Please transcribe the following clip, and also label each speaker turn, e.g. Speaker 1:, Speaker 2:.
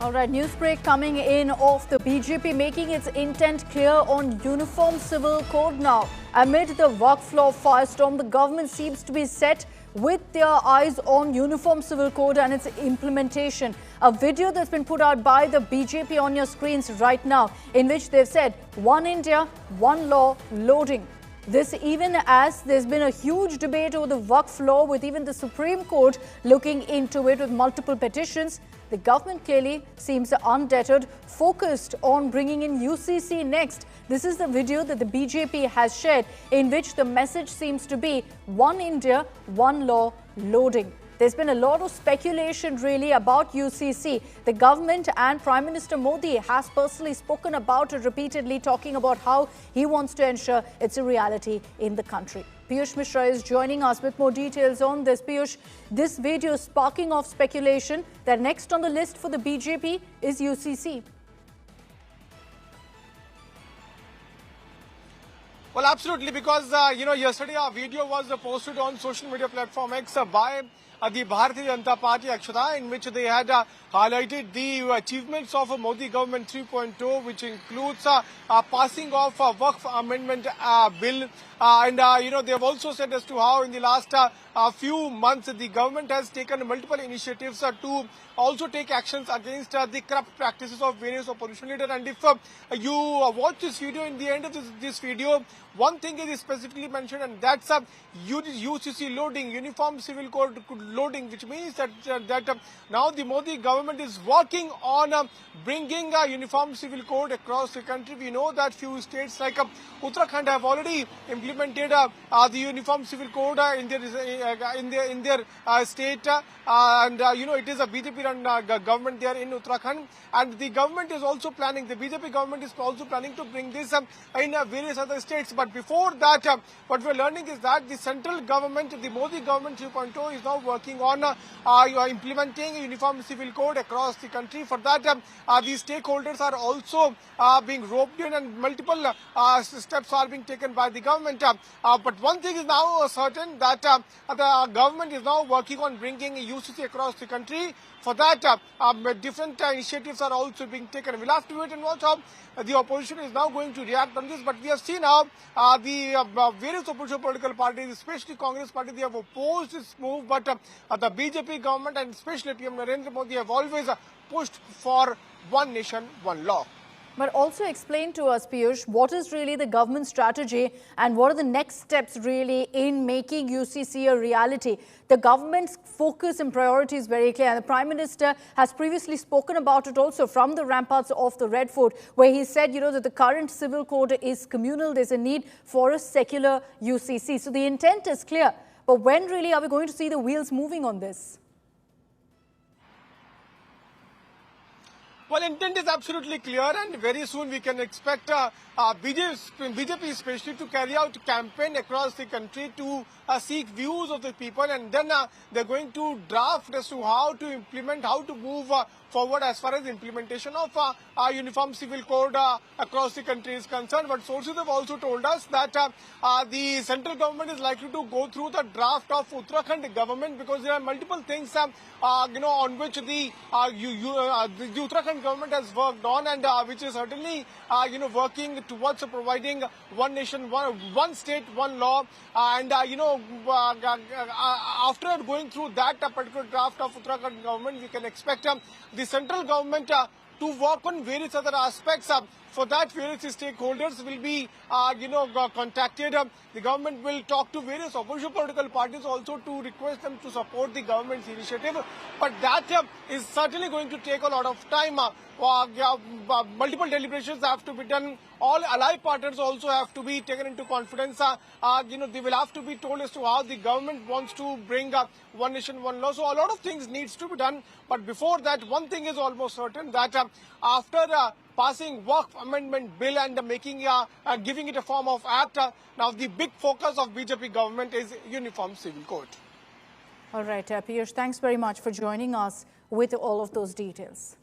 Speaker 1: All right, news break coming in off the BJP making its intent clear on Uniform Civil Code now. Amid the Waqf law firestorm, the government seems to be set with their eyes on Uniform Civil Code and its implementation. A video that's been put out by the BJP on your screens right now, in which they've said, "One India, one law, loading." This even as there's been a huge debate over the Waqf law, with even the Supreme Court looking into it with multiple petitions. The government clearly seems undeterred, focused on bringing in UCC next. This is the video that the BJP has shared, in which the message seems to be one India, one law, loading. There's been a lot of speculation really about UCC. The government and Prime Minister Modi has personally spoken about it repeatedly, talking about how he wants to ensure it's a reality in the country. Piyush Mishra is joining us with more details on this. Piyush, this video is sparking off speculation that next on the list for the BJP is UCC.
Speaker 2: Well, absolutely, because, yesterday a video was posted on social media platform X by the Bharatiya Janata Party Akshata, in which they had highlighted the achievements of Modi government 3.0, which includes passing of a Waqf amendment bill. They have also said as to how in the last few months the government has taken multiple initiatives to also take actions against the corrupt practices of various opposition leaders. And if you watch this video, in the end of this video, one thing is specifically mentioned, and that's UCC loading, Uniform Civil Code loading, which means that now the Modi government is working on bringing a Uniform Civil Code across the country. We know that few states like Uttarakhand have already implemented the Uniform Civil Code in their state, it is a BJP-run government there in Uttarakhand, and the government is also planning. The BJP government is also planning to bring this in various other states. But before that, what we are learning is that the central government, the Modi government 2.0, is now working on implementing a Uniform Civil Code across the country. For that, the stakeholders are also being roped in, and multiple steps are being taken by the government. But one thing is now certain, that the government is now working on bringing UCC across the country. For that, different initiatives are also being taken. We'll have to wait and watch how the opposition is now going to react on this. But we have seen how the various opposition political parties, especially Congress party, they have opposed this move. But the BJP government and especially PM Narendra Modi have always pushed for one nation, one law.
Speaker 1: But also explain to us, Piyush, what is really the government strategy and what are the next steps really in making UCC a reality? The government's focus and priority is very clear, and the Prime Minister has previously spoken about it also from the ramparts of the Red Fort, where he said, that the current civil code is communal. There's a need for a secular UCC. So the intent is clear. But when really are we going to see the wheels moving on this?
Speaker 2: Well, intent is absolutely clear, and very soon we can expect BJP especially to carry out a campaign across the country to seek views of the people, and then they're going to draft as to how to implement, how to move forward as far as implementation of Uniform Civil Code across the country is concerned. But sources have also told us that the central government is likely to go through the draft of Uttarakhand government, because there are multiple things on which the Uttarakhand government has worked on, and which is certainly working towards providing one nation, one state, one law. And after going through that particular draft of Uttarakhand government, we can expect the central government to work on various other aspects. For that, various stakeholders will be, contacted. The government will talk to various opposition political parties also to request them to support the government's initiative. But that is certainly going to take a lot of time. Multiple deliberations have to be done. All allied partners also have to be taken into confidence. They will have to be told as to how the government wants to bring one nation, one law. So a lot of things needs to be done. But before that, one thing is almost certain, that after passing Waqf amendment bill and giving it a form of act, now the big focus of BJP government is Uniform Civil Code.
Speaker 1: All right, Piyush, thanks very much for joining us with all of those details.